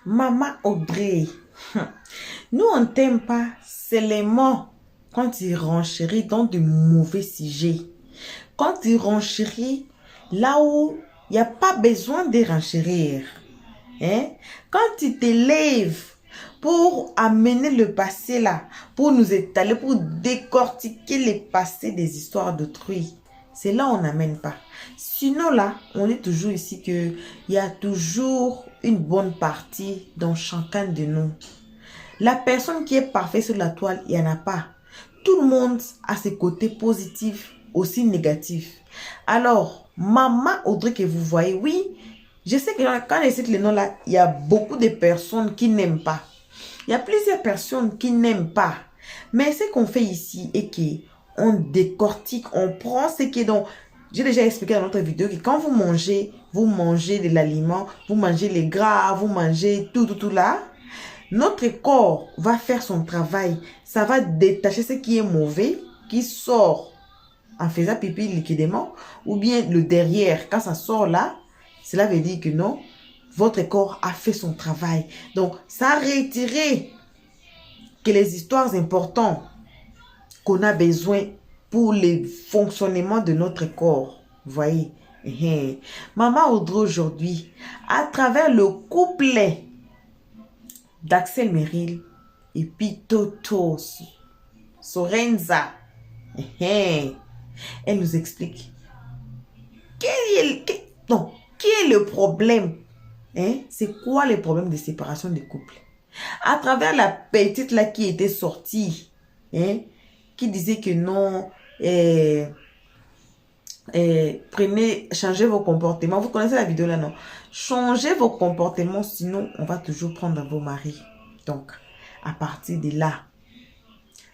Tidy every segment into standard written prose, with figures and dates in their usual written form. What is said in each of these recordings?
Maman Audrey, nous on t'aime pas seulement quand tu renchéris dans de mauvais sujets. Quand tu renchéris là où il n'y a pas besoin de renchérir. Hein? Quand tu t'élèves pour amener le passé là, pour nous étaler, pour décortiquer les passés des histoires d'autrui, c'est là où on n'amène pas. Sinon là, on est toujours ici que il y a toujours une bonne partie dans chacun de nous. La personne qui est parfaite sur la toile, il n'y en a pas. Tout le monde a ses côtés positifs, aussi négatifs. Alors, maman Audrey que vous voyez, oui, je sais que quand je cite les noms là, il y a beaucoup de personnes qui n'aiment pas. Il y a plusieurs personnes qui n'aiment pas. Mais ce qu'on fait ici est qu'on décortique, on prend ce qui est donc... J'ai déjà expliqué dans notre vidéo que quand vous mangez de l'aliment, vous mangez les gras, vous mangez tout là. Notre corps va faire son travail. Ça va détacher ce qui est mauvais, qui sort en faisant pipi liquidement, ou bien le derrière, quand ça sort là, cela veut dire que non, votre corps a fait son travail. Donc, ça a retiré que les histoires importantes qu'on a besoin pour le fonctionnement de notre corps. Vous voyez? Maman Audrey aujourd'hui, à travers le couplet d'Axel Merrill et puis Toto Sorenza, elle nous explique qui est le problème. C'est quoi le problème de séparation des couples? À travers la petite là qui était sortie, qui disait que non, changez vos comportements. Vous connaissez la vidéo là, non? Changez vos comportements, sinon on va toujours prendre vos maris. Donc, à partir de là,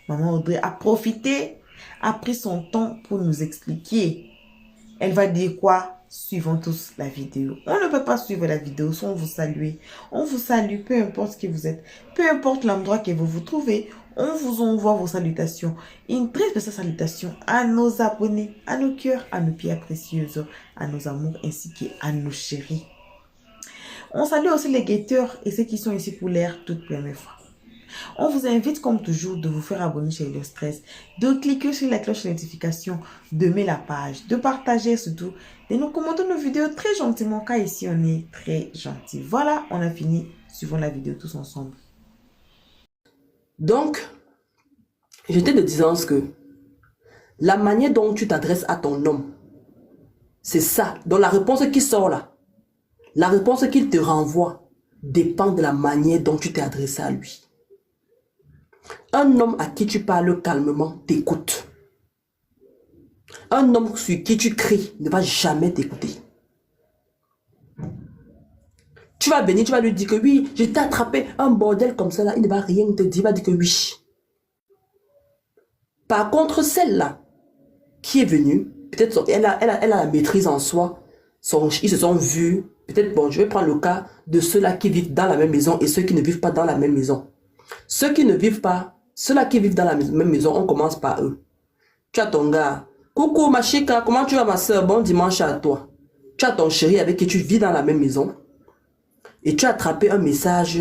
maman Audrey a profité, a pris son temps pour nous expliquer. Elle va dire quoi? Suivons tous la vidéo. On ne peut pas suivre la vidéo sans vous saluer. On vous salue, peu importe qui vous êtes, peu importe l'endroit que vous vous trouvez. On vous envoie vos salutations. Une très spéciale salutation à nos abonnés, à nos cœurs, à nos pierres précieuses, à nos amours ainsi qu'à nos chéris. On salue aussi les guetteurs et ceux qui sont ici pour l'air toute première fois. On vous invite comme toujours de vous faire abonner chez Hello Stress, de cliquer sur la cloche de notification, de mettre la page, de partager surtout, de nous commenter nos vidéos très gentiment car ici on est très gentil. Voilà, on a fini. Suivons la vidéo tous ensemble. Donc, j'étais te disant que la manière dont tu t'adresses à ton homme, c'est ça. Donc la réponse qui sort là, la réponse qu'il te renvoie dépend de la manière dont tu t'es adressé à lui. Un homme à qui tu parles calmement t'écoute. Un homme sur qui tu cries ne va jamais t'écouter. Tu vas venir, tu vas lui dire que oui, je t'ai attrapé un bordel comme ça là, il ne va rien te dire, il va dire que oui. Par contre, celle-là qui est venue, peut-être elle a la maîtrise en soi, ils se sont vus, peut-être, bon, je vais prendre le cas de ceux-là qui vivent dans la même maison et ceux qui ne vivent pas dans la même maison. Ceux qui ne vivent pas, ceux-là qui vivent dans la même maison, on commence par eux. Tu as ton gars, coucou ma chica, comment tu vas ma soeur, bon dimanche à toi. Tu as ton chéri avec qui tu vis dans la même maison et tu as attrapé un message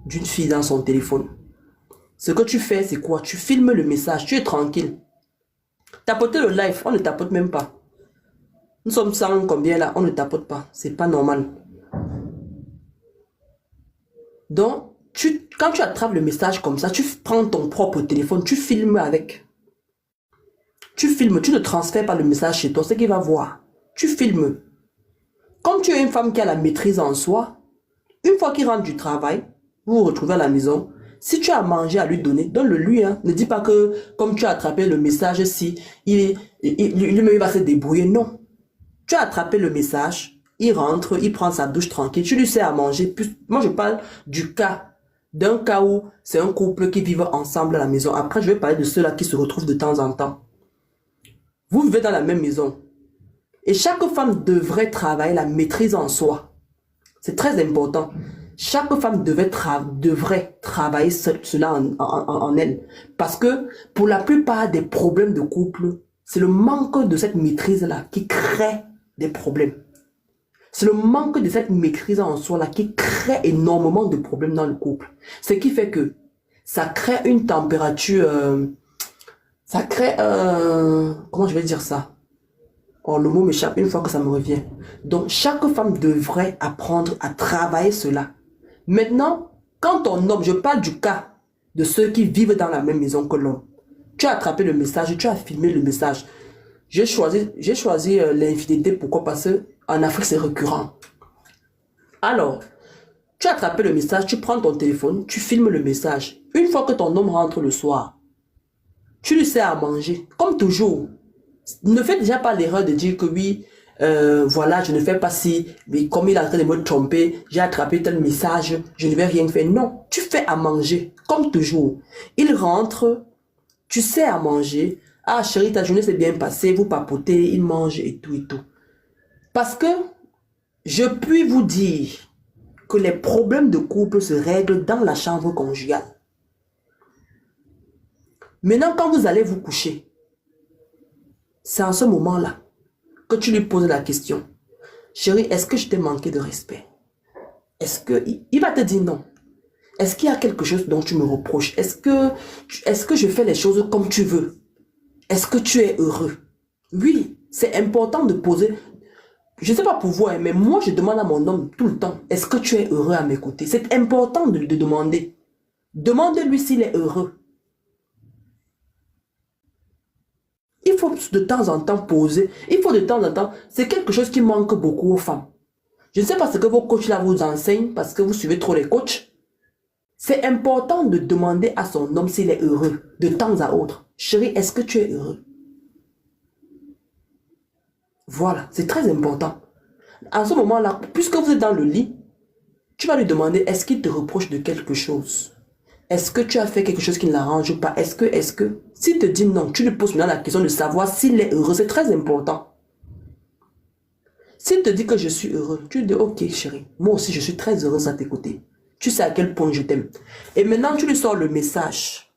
d'une fille dans son téléphone. Ce que tu fais, c'est quoi? Tu filmes le message, tu es tranquille. Tapoter le live, on ne tapote même pas. Nous sommes 100 combien là, on ne tapote pas, c'est pas normal. Donc, quand tu attrapes le message comme ça, tu prends ton propre téléphone, tu filmes avec. Tu filmes, tu ne transfères pas le message chez toi, c'est qu'il va voir. Tu filmes. Comme tu es une femme qui a la maîtrise en soi, une fois qu'il rentre du travail, vous vous retrouvez à la maison. Si tu as mangé à lui donner, donne-le lui. Hein. Ne dis pas que comme tu as attrapé le message, si lui-même va se débrouiller. Non. Tu as attrapé le message, il rentre, il prend sa douche tranquille, tu lui sais à manger. Puis, moi, je parle d'un cas où c'est un couple qui vit ensemble à la maison. Après, je vais parler de ceux-là qui se retrouvent de temps en temps. Vous vivez dans la même maison. Et chaque femme devrait travailler la maîtrise en soi. C'est très important. Chaque femme devrait travailler cela en elle. Parce que pour la plupart des problèmes de couple, c'est le manque de cette maîtrise-là qui crée des problèmes. C'est le manque de cette maîtrise en soi là qui crée énormément de problèmes dans le couple. Ce qui fait que ça crée une température, ça crée comment je vais dire ça? Oh, le mot m'échappe une fois que ça me revient. Donc, chaque femme devrait apprendre à travailler cela. Maintenant, quand ton homme, je parle du cas de ceux qui vivent dans la même maison que l'homme. Tu as attrapé le message, tu as filmé le message. J'ai choisi l'infidélité. Pourquoi? Parce qu'en Afrique, c'est récurrent. Alors, tu as attrapé le message, tu prends ton téléphone, tu filmes le message. Une fois que ton homme rentre le soir, tu lui sers à manger. Comme toujours. Ne fais déjà pas l'erreur de dire que oui, voilà, je ne fais pas si, mais comme il est en train de me tromper, j'ai attrapé tel message, je ne vais rien faire. Non, tu fais à manger, comme toujours. Il rentre, tu sais à manger. Ah chérie, ta journée s'est bien passée, vous papotez, il mange et tout et tout. Parce que je puis vous dire que les problèmes de couple se règlent dans la chambre conjugale. Maintenant, quand vous allez vous coucher, c'est en ce moment-là que tu lui poses la question. Chérie, est-ce que je t'ai manqué de respect? Est-ce que... Il va te dire non. Est-ce qu'il y a quelque chose dont tu me reproches? Est-ce que je fais les choses comme tu veux? Est-ce que tu es heureux? Oui, c'est important de poser... Je ne sais pas pour vous, mais moi, je demande à mon homme tout le temps, est-ce que tu es heureux à m'écouter? C'est important de demander. Demande-lui s'il est heureux. Il faut de temps en temps poser. Il faut de temps en temps... C'est quelque chose qui manque beaucoup aux femmes. Je ne sais pas ce que vos coachs là vous enseignent parce que vous suivez trop les coachs. C'est important de demander à son homme s'il est heureux de temps à autre. Chérie, est-ce que tu es heureux? Voilà, c'est très important. À ce moment-là, puisque vous êtes dans le lit, tu vas lui demander est-ce qu'il te reproche de quelque chose? Est-ce que tu as fait quelque chose qui ne l'arrange pas? Est-ce que... S'il te dit non, tu lui poses maintenant la question de savoir s'il est heureux. C'est très important. S'il te dit que je suis heureux, tu lui dis ok chérie, moi aussi je suis très heureuse à t'écouter. Tu sais à quel point je t'aime. Et maintenant tu lui sors le message.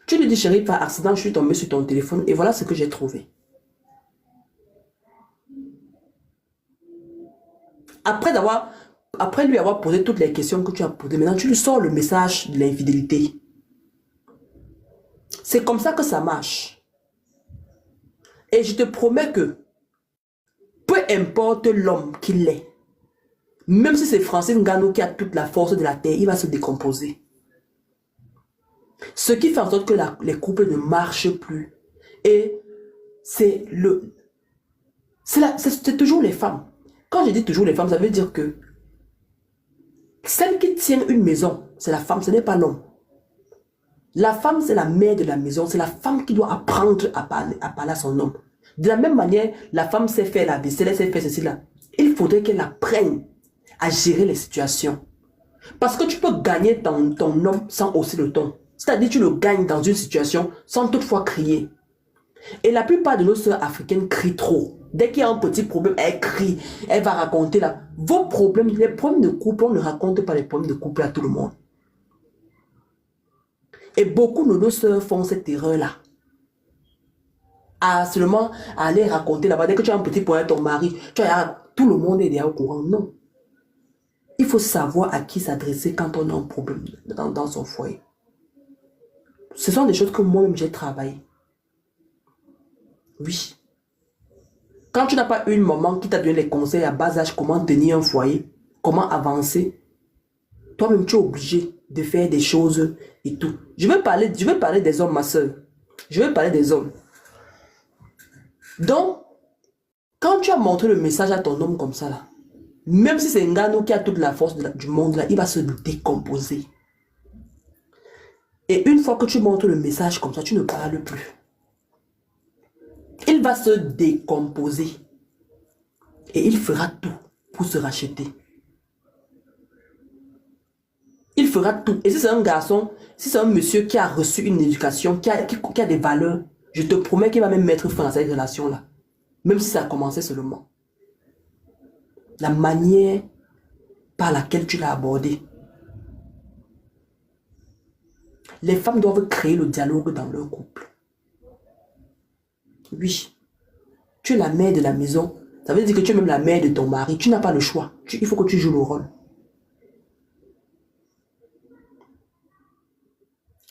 Tu lui dis chérie, par accident je suis tombée sur ton téléphone et voilà ce que j'ai trouvé. Après lui avoir posé toutes les questions que tu as posées, maintenant tu lui sors le message de l'infidélité. C'est comme ça que ça marche. Et je te promets que peu importe l'homme qu'il est, même si c'est Francis Ngannou qui a toute la force de la terre, il va se décomposer. Ce qui fait en sorte que les couples ne marchent plus. Et c'est toujours les femmes. Quand je dis toujours les femmes, ça veut dire que celle qui tient une maison, c'est la femme, ce n'est pas l'homme. La femme, c'est la mère de la maison. C'est la femme qui doit apprendre à parler à son homme. De la même manière, la femme sait faire la vaisselle, elle sait faire ceci là. Il faudrait qu'elle apprenne à gérer les situations. Parce que tu peux gagner ton homme sans hausser le ton. C'est-à-dire tu le gagnes dans une situation sans toutefois crier. Et la plupart de nos sœurs africaines crient trop. Dès qu'il y a un petit problème, elle crie. Elle va raconter là. Vos problèmes, les problèmes de couple, on ne raconte pas les problèmes de couple à tout le monde. Et beaucoup de nos sœurs font cette erreur-là. À seulement aller raconter là-bas. Dès que tu as un petit problème avec ton mari, tout le monde est déjà au courant. Non. Il faut savoir à qui s'adresser quand on a un problème dans son foyer. Ce sont des choses que moi-même j'ai travaillé. Oui. Quand tu n'as pas une maman qui t'a donné les conseils à bas âge, comment tenir un foyer, comment avancer, toi-même tu es obligé de faire des choses et tout. Je vais parler des hommes, ma soeur. Je vais parler des hommes. Donc, quand tu as montré le message à ton homme comme ça, là, même si c'est Ngannou qui a toute la force du monde, là, il va se décomposer. Et une fois que tu montres le message comme ça, tu ne parles plus. Il va se décomposer. Et il fera tout pour se racheter. Il fera tout. Et si c'est un garçon, si c'est un monsieur qui a reçu une éducation, qui a des valeurs, je te promets qu'il va même mettre fin à cette relation-là. Même si ça a commencé seulement. La manière par laquelle tu l'as abordé. Les femmes doivent créer le dialogue dans leur couple. Oui. Tu es la mère de la maison. Ça veut dire que tu es même la mère de ton mari. Tu n'as pas le choix. Il faut que tu joues le rôle.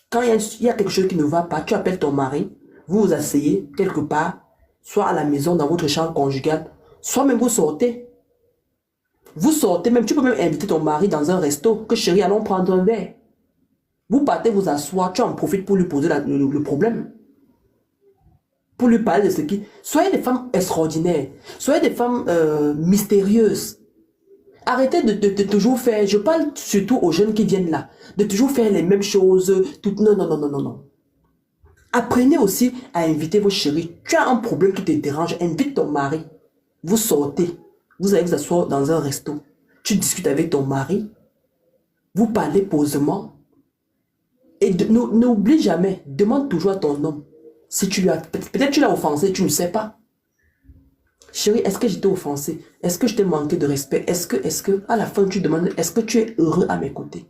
Quand il y a quelque chose qui ne va pas, tu appelles ton mari, vous vous asseyez quelque part, soit à la maison, dans votre chambre conjugale, soit même vous sortez. Vous sortez même, tu peux même inviter ton mari dans un resto, que chérie, allons prendre un verre. Vous partez vous asseoir, tu en profites pour lui poser le problème. Pour lui parler de ce qui... Soyez des femmes extraordinaires, soyez des femmes mystérieuses. Arrêtez de toujours faire, je parle surtout aux jeunes qui viennent là, de toujours faire les mêmes choses. Non, non, non, non, non, non. Apprenez aussi à inviter vos chéris. Tu as un problème qui te dérange, invite ton mari. Vous sortez, vous allez vous asseoir dans un resto. Tu discutes avec ton mari, vous parlez posément. Et n'oublie jamais, demande toujours à ton homme. Si tu lui as, peut-être tu l'as offensé, tu ne sais pas. Chérie, est-ce que j'étais offensé? Est-ce que je t'ai manqué de respect? Est-ce que, à la fin, tu demandes, est-ce que tu es heureux à mes côtés?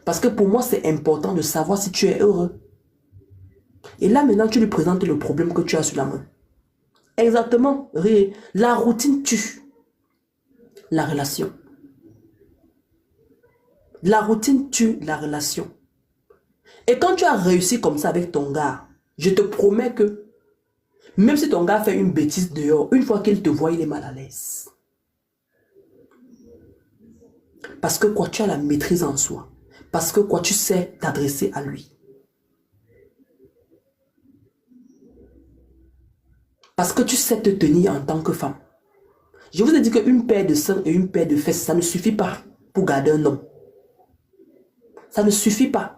Parce que pour moi, c'est important de savoir si tu es heureux. Et là, maintenant, tu lui présentes le problème que tu as sur la main. Exactement. La routine tue la relation. La routine tue la relation. Et quand tu as réussi comme ça avec ton gars, je te promets que même si ton gars fait une bêtise dehors, une fois qu'il te voit, il est mal à l'aise. Parce que quoi, tu as la maîtrise en soi. Parce que quoi, tu sais t'adresser à lui. Parce que tu sais te tenir en tant que femme. Je vous ai dit qu'une paire de seins et une paire de fesses, ça ne suffit pas pour garder un homme. Ça ne suffit pas.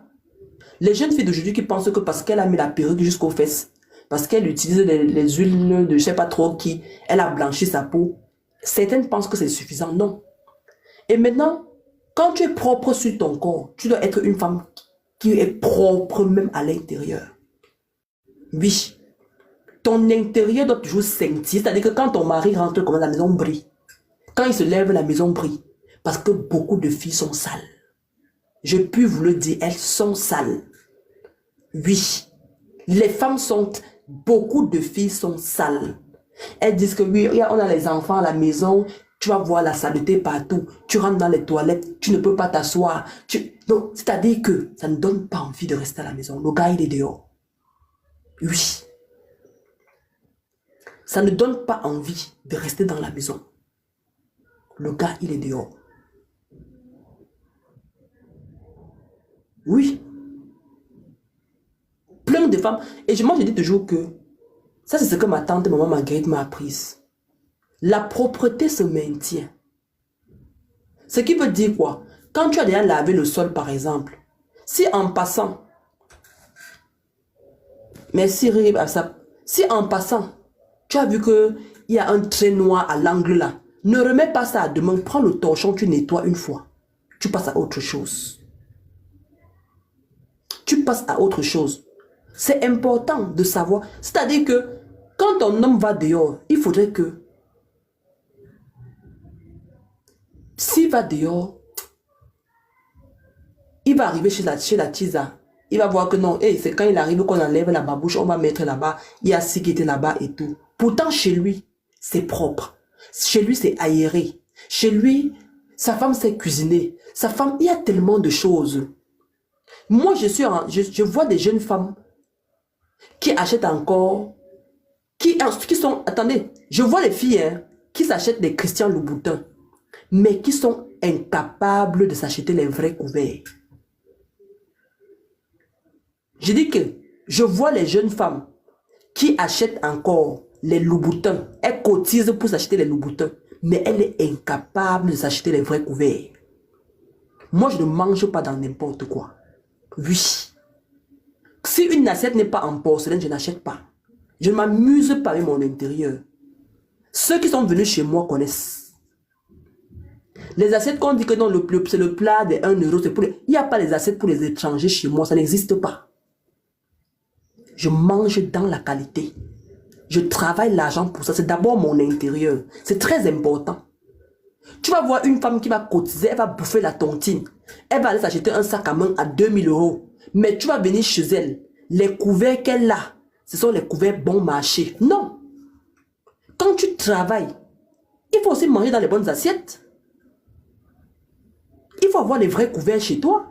Les jeunes filles d'aujourd'hui qui pensent que parce qu'elle a mis la perruque jusqu'aux fesses, parce qu'elle utilise les huiles de je ne sais pas trop qui, elle a blanchi sa peau, certaines pensent que c'est suffisant. Non. Et maintenant, quand tu es propre sur ton corps, tu dois être une femme qui est propre même à l'intérieur. Oui. Ton intérieur doit toujours scintiller. C'est-à-dire que quand ton mari rentre, comme la maison brille. Quand il se lève, la maison brille. Parce que beaucoup de filles sont sales. Je puis vous le dire, elles sont sales. Oui. Les femmes sont... Beaucoup de filles sont sales. Elles disent que oui, on a les enfants à la maison. Tu vas voir la saleté partout. Tu rentres dans les toilettes. Tu ne peux pas t'asseoir. Donc, c'est-à-dire que ça ne donne pas envie de rester à la maison. Le gars, il est dehors. Oui. Ça ne donne pas envie de rester dans la maison. Le gars, il est dehors. Oui. Plein de femmes. Et moi, je dis toujours que ça, c'est ce que ma tante, maman Marguerite m'a apprise. La propreté se maintient. Ce qui veut dire quoi? Quand tu as déjà lavé le sol, par exemple, si en passant, merci Rib, si en passant, tu as vu qu'il y a un trait noir à l'angle là, ne remets pas ça à demain, prends le torchon, tu nettoies une fois. Tu passes à autre chose. Tu passes à autre chose. C'est important de savoir. C'est-à-dire que quand ton homme va dehors, il faudrait que s'il va dehors, il va arriver chez la tisa. Il va voir que non, c'est quand il arrive qu'on enlève la babouche, on va mettre là-bas. Il y a ci qui était là-bas et tout. Pourtant, chez lui, c'est propre. Chez lui, c'est aéré. Chez lui, sa femme sait cuisiner. Sa femme, il y a tellement de choses. Moi, je vois des jeunes femmes qui achètent encore, qui sont, attendez, je vois les filles qui s'achètent des Christian Louboutin, mais qui sont incapables de s'acheter les vrais couverts. Je dis que je vois les jeunes femmes qui achètent encore les Louboutins. Elle cotise pour s'acheter les Louboutins, mais elle est incapable de s'acheter les vrais couverts. Moi, je ne mange pas dans n'importe quoi. Oui. Si une assiette n'est pas en porcelaine, je n'achète pas. Je ne m'amuse pas avec mon intérieur. Ceux qui sont venus chez moi connaissent. Les assiettes qu'on dit que non, c'est le plat de 1 euro, c'est pour les... Il n'y a pas les assiettes pour les étrangers chez moi, ça n'existe pas. Je mange dans la qualité. Je travaille l'argent pour ça. C'est d'abord mon intérieur. C'est très important. Tu vas voir une femme qui va cotiser, elle va bouffer la tontine. Elle va aller s'acheter un sac à main à 2000 €. Mais tu vas venir chez elle. Les couverts qu'elle a, ce sont les couverts bon marché. Non. Quand tu travailles, Il faut aussi manger dans les bonnes assiettes. Il faut avoir les vrais couverts chez toi.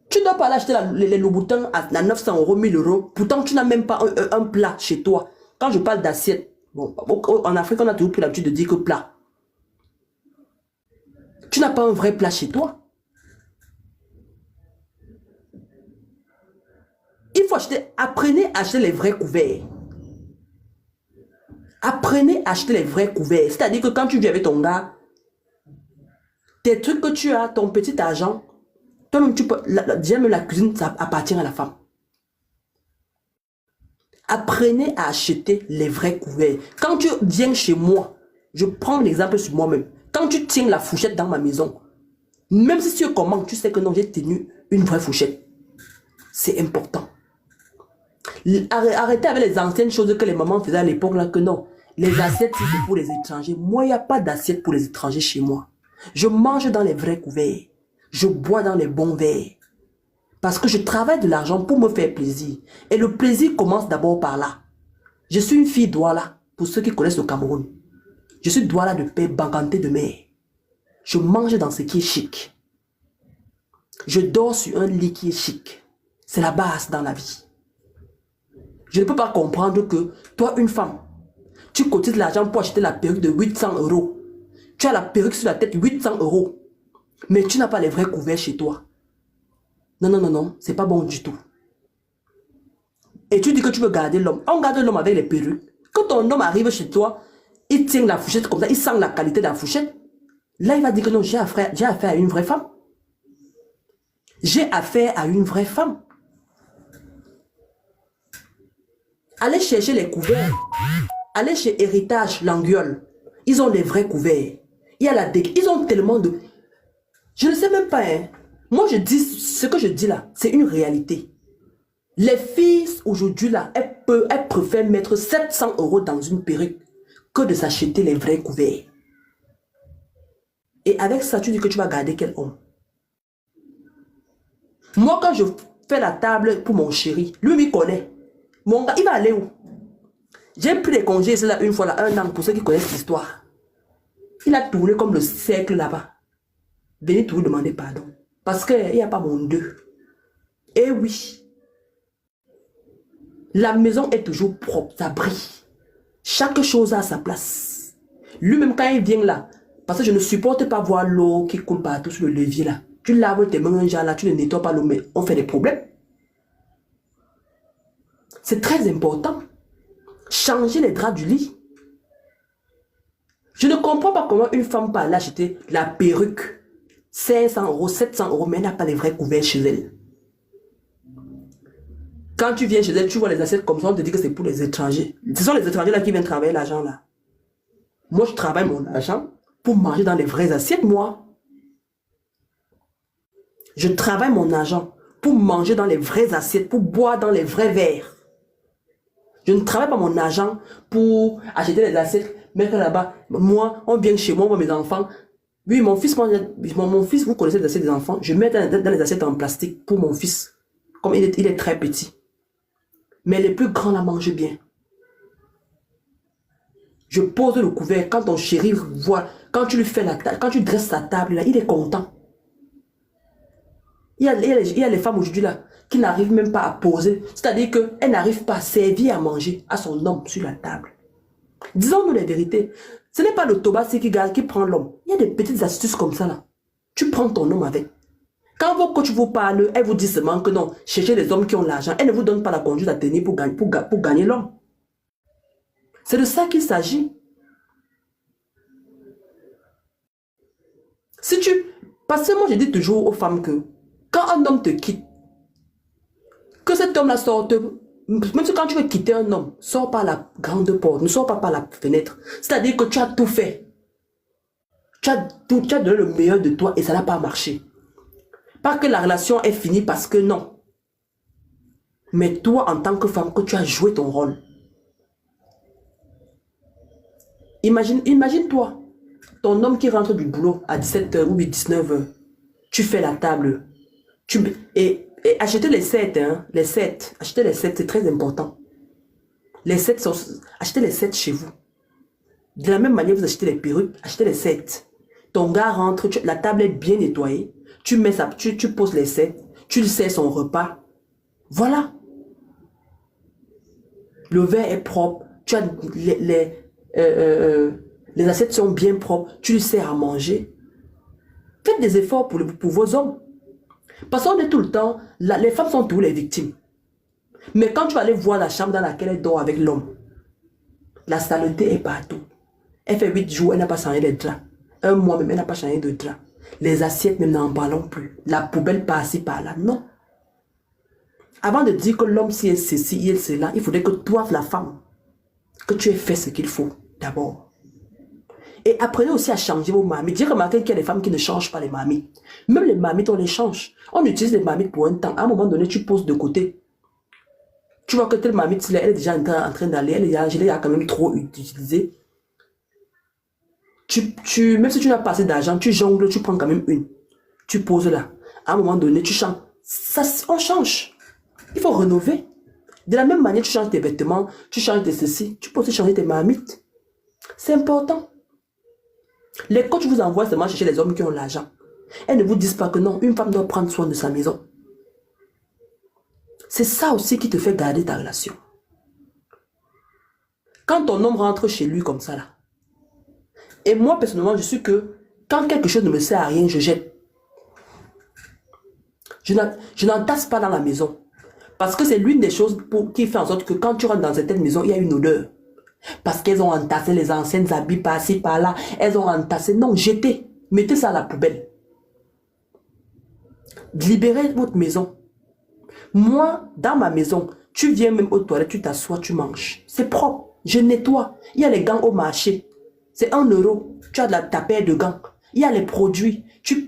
Tu ne dois pas aller acheter les Louboutins à 900 euros, 1000 euros. Pourtant, tu n'as même pas un plat chez toi. Quand je parle d'assiette, bon, en Afrique, on a toujours pris l'habitude de dire que plat. Tu n'as pas un vrai plat chez toi. Il faut acheter, apprenez à acheter les vrais couverts. Apprenez à acheter les vrais couverts. C'est-à-dire que quand tu vis avec ton gars, tes trucs que tu as, ton petit argent, toi-même, tu peux, déjà même la cuisine, ça appartient à la femme. Apprenez à acheter les vrais couverts. Quand tu viens chez moi, je prends l'exemple sur moi-même. Quand tu tiens la fourchette dans ma maison, même si tu commandes, tu sais que non, j'ai tenu une vraie fourchette. C'est important. Arrêtez avec les anciennes choses que les mamans faisaient à l'époque, là, que non. Les assiettes, c'est pour les étrangers. Moi, il n'y a pas d'assiette pour les étrangers chez moi. Je mange dans les vrais couverts. Je bois dans les bons verres. Parce que je travaille de l'argent pour me faire plaisir. Et le plaisir commence d'abord par là. Je suis une fille Douala, pour ceux qui connaissent le Cameroun. Je suis Douala de paix, Banganté de mer. Je mange dans ce qui est chic. Je dors sur un lit qui est chic. C'est la base dans la vie. Je ne peux pas comprendre que toi, une femme, tu cotises l'argent pour acheter la perruque de 800 euros. Tu as la perruque sur la tête, 800 euros. Mais tu n'as pas les vrais couverts chez toi. Non, non, non, non, c'est pas bon du tout. Et tu dis que tu veux garder l'homme. On garde l'homme avec les perruques. Quand ton homme arrive chez toi, il tient la fourchette comme ça, il sent la qualité de la fourchette. Là, il va dire que non, j'ai affaire à une vraie femme. J'ai affaire à une vraie femme. Allez chercher les couverts. Allez chez Héritage, Langueule. Ils ont les vrais couverts. Il y a la ils ont tellement de... Je ne sais même pas, hein. Moi, je dis, ce que je dis là, c'est une réalité. Les filles, aujourd'hui là, elles préfèrent mettre 700 euros dans une perruque que de s'acheter les vrais couverts. Et avec ça, tu dis que tu vas garder quel homme? Moi, quand je fais la table pour mon chéri, lui, il connaît. Mon gars, il va aller où? J'ai pris des congés, c'est là, une fois, là, 1 an, pour ceux qui connaissent l'histoire. Il a tourné comme le cercle là-bas. Venez tout demander pardon. Parce qu'il n'y a pas mon deux. Eh oui. La maison est toujours propre, ça brille. Chaque chose a sa place. Lui-même, quand il vient là, parce que je ne supporte pas voir l'eau qui coule partout sur le levier là. Tu laves tes mains un genre là, tu ne nettoies pas l'eau, mais on fait des problèmes. C'est très important. Changer les draps du lit. Je ne comprends pas comment une femme peut aller acheter la perruque 500 euros, 700 euros, mais elle n'a pas les vrais couverts chez elle. Quand tu viens chez elle, tu vois les assiettes comme ça, on te dit que c'est pour les étrangers. Ce sont les étrangers là qui viennent travailler l'argent là. Moi, je travaille mon argent pour manger dans les vraies assiettes, moi. Je travaille mon argent pour manger dans les vraies assiettes, pour boire dans les vrais verres. Je ne travaille pas mon argent pour acheter les assiettes, mettre là-bas. Moi, on vient chez moi, mes enfants. Oui, mon fils, mon fils, vous connaissez les assiettes des enfants. Je mets dans les assiettes en plastique pour mon fils. Comme il est très petit. Mais les plus grands la mangent bien. Je pose le couvert. Quand ton chéri voit, quand tu lui fais la table, quand tu dresses sa table, là, il est content. Il y a les femmes aujourd'hui là qui n'arrivent même pas à poser. C'est-à-dire qu'elles n'arrivent pas à servir à manger à son homme sur la table. Disons-nous les vérités. Ce n'est pas le Tobassi qui prend l'homme. Il y a des petites astuces comme ça là. Tu prends ton homme avec. Quand vos coachs vous parlent, elles vous disent seulement que non, cherchez les hommes qui ont l'argent. Elles ne vous donnent pas la conduite à tenir pour gagner l'homme. C'est de ça qu'il s'agit. Parce que moi je dis toujours aux femmes que quand un homme te quitte, que cet homme-là sorte, même si quand tu veux quitter un homme, sors par la grande porte, ne sors pas par la fenêtre. C'est-à-dire que tu as tout fait. Tu as donné le meilleur de toi et ça n'a pas marché. Pas que la relation est finie parce que non. Mais toi, en tant que femme, que tu as joué ton rôle. Imagine-toi, ton homme qui rentre du boulot à 17h ou 19h. Tu fais la table. Et acheter les sets, hein, acheter les sets, c'est très important. Les sets sont... Achetez les sets chez vous. De la même manière, vous achetez les perruques, achetez les sets. Ton gars rentre, la table est bien nettoyée. Tu mets ça, tu poses les sets, tu lui sers son repas. Voilà. Le verre est propre. Tu as les assiettes sont bien propres. Tu lui sers à manger. Faites des efforts pour vos hommes. Parce qu'on est tout le temps, les femmes sont toujours les victimes. Mais quand tu vas aller voir la chambre dans laquelle elle dort avec l'homme, la saleté est partout. Elle fait 8 jours, elle n'a pas changé les draps. Un mois même, elle n'a pas changé de drap. Les assiettes, même n'en parlons plus. La poubelle par-ci, par-là. Non. Avant de dire que l'homme, si elle ceci, il cela, il faudrait que toi, la femme, que tu aies fait ce qu'il faut d'abord. Et apprenez aussi à changer vos marmites. J'ai remarqué qu'il y a des femmes qui ne changent pas les marmites. Même les marmites, on les change. On utilise les marmites pour un temps. À un moment donné, tu poses de côté. Tu vois que telle marmite, elle est déjà en train d'aller. Je l'ai quand même trop utilisée. Même si tu n'as pas assez d'argent, tu jongles, tu prends quand même une. Tu poses là. À un moment donné, tu changes. Ça, on change. Il faut rénover. De la même manière, tu changes tes vêtements, tu changes de ceci. Tu peux aussi changer tes marmites. C'est important. Les coachs vous envoient seulement chercher les hommes qui ont l'argent. Elles ne vous disent pas que non, une femme doit prendre soin de sa maison. C'est ça aussi qui te fait garder ta relation. Quand ton homme rentre chez lui comme ça là, et moi personnellement je suis que quand quelque chose ne me sert à rien, je jette. Je n'entasse pas dans la maison. Parce que c'est l'une des choses qui fait en sorte que quand tu rentres dans certaines maisons, il y a une odeur. Parce qu'elles ont entassé les anciennes habits par-ci, par-là. Elles ont entassé. Non, jetez. Mettez ça à la poubelle. Libérez votre maison. Moi, dans ma maison, tu viens même aux toilettes, tu t'assois, tu manges. C'est propre. Je nettoie. Il y a les gants au marché. C'est 1 euro. Tu as de ta paire de gants. Il y a les produits. Tu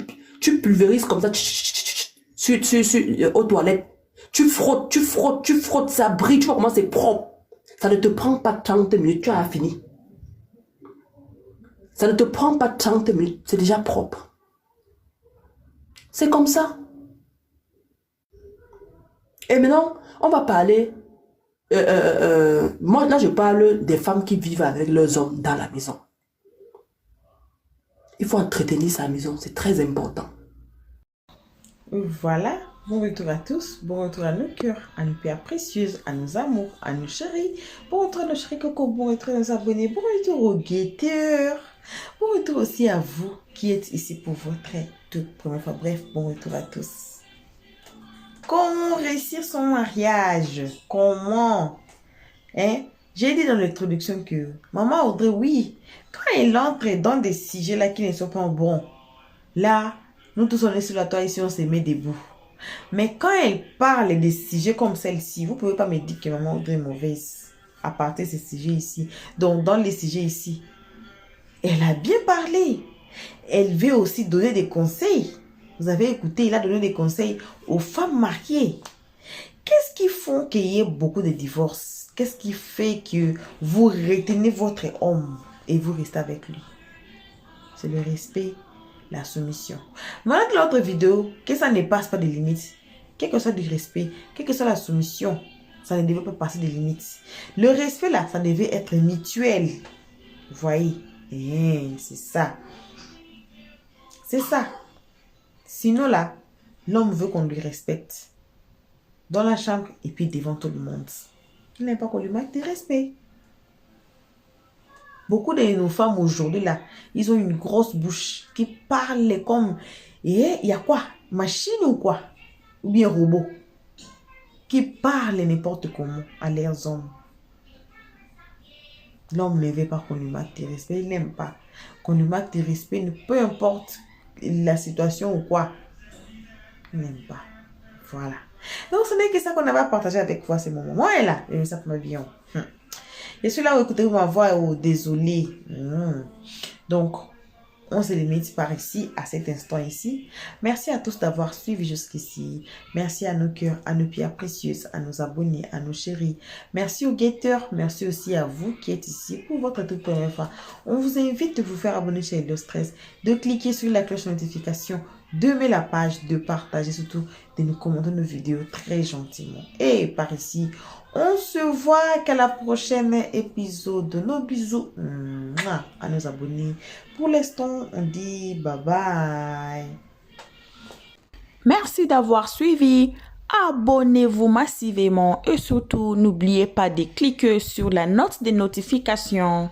pulvérises comme ça aux toilettes. Tu frottes, ça brille. Tu vois comment c'est propre. Ça ne te prend pas 30 minutes, tu as fini. Ça ne te prend pas 30 minutes, c'est déjà propre. C'est comme ça. Et maintenant, on va parler... moi, là, je parle des femmes qui vivent avec leurs hommes dans la maison. Il faut entretenir sa maison, c'est très important. Voilà, bon retour à tous, bon retour à nos cœurs, à nos pierres précieuses, à nos amours, à nos chéris. Bon retour à nos chéris coco, bon retour à nos abonnés, bon retour aux guetteurs. Bon retour aussi à vous qui êtes ici pour votre toute première fois. Bref, bon retour à tous. Comment réussir son mariage? Comment? Hein? J'ai dit dans l'introduction que Maman Audrey, oui, quand elle entre dans des sujets là qui ne sont pas bons, là, nous tous on est sur la toile ici, on se met debout. Mais quand elle parle des sujets comme celle-ci, vous ne pouvez pas me dire que Maman Audrey est mauvaise à partir de ces sujets ici. Donc, dans les sujets ici, elle a bien parlé. Elle veut aussi donner des conseils. Vous avez écouté, il a donné des conseils aux femmes mariées. Qu'est-ce qui fait qu'il y ait beaucoup de divorces? Qu'est-ce qui fait que vous retenez votre homme et vous restez avec lui? C'est le respect, la soumission. Maintenant que l'autre vidéo, que ça ne passe pas de limites, quel que soit du respect, quelle que soit la soumission, ça ne devait pas passer de limites. Le respect là, ça devait être mutuel. Vous voyez? C'est ça. C'est ça. Sinon là, l'homme veut qu'on lui respecte. Dans la chambre et puis devant tout le monde. Il n'aime pas qu'on lui manque de respect. Beaucoup de nos femmes aujourd'hui là, ils ont une grosse bouche qui parle comme... Et il y a quoi? Machine ou quoi? Ou bien robot? Qui parle n'importe comment à leurs hommes. L'homme ne veut pas qu'on lui manque de respect. Il n'aime pas qu'on lui manque de respect. Peu importe la situation ou quoi. Il n'aime pas. Voilà. Donc, ce n'est que ça qu'on avait à partager avec vous. C'est mon moment. Et là, et ça pour ma vie. Je suis là où écoutez ma voix. Oh, désolé. Donc, on se limite par ici, à cet instant ici. Merci à tous d'avoir suivi jusqu'ici. Merci à nos cœurs, à nos pierres précieuses, à nos abonnés, à nos chéris. Merci aux guetteurs. Merci aussi à vous qui êtes ici pour votre toute première fois. On vous invite de vous faire abonner chez Hello Stress, de cliquer sur la cloche de notification, d'aimer la page, de partager, surtout de nous commenter nos vidéos très gentiment. Et par ici, on se voit qu'à la prochaine épisode. Nos bisous à nos abonnés. Pour l'instant, on dit bye bye. Merci d'avoir suivi. Abonnez-vous massivement et surtout, n'oubliez pas de cliquer sur la note de notification.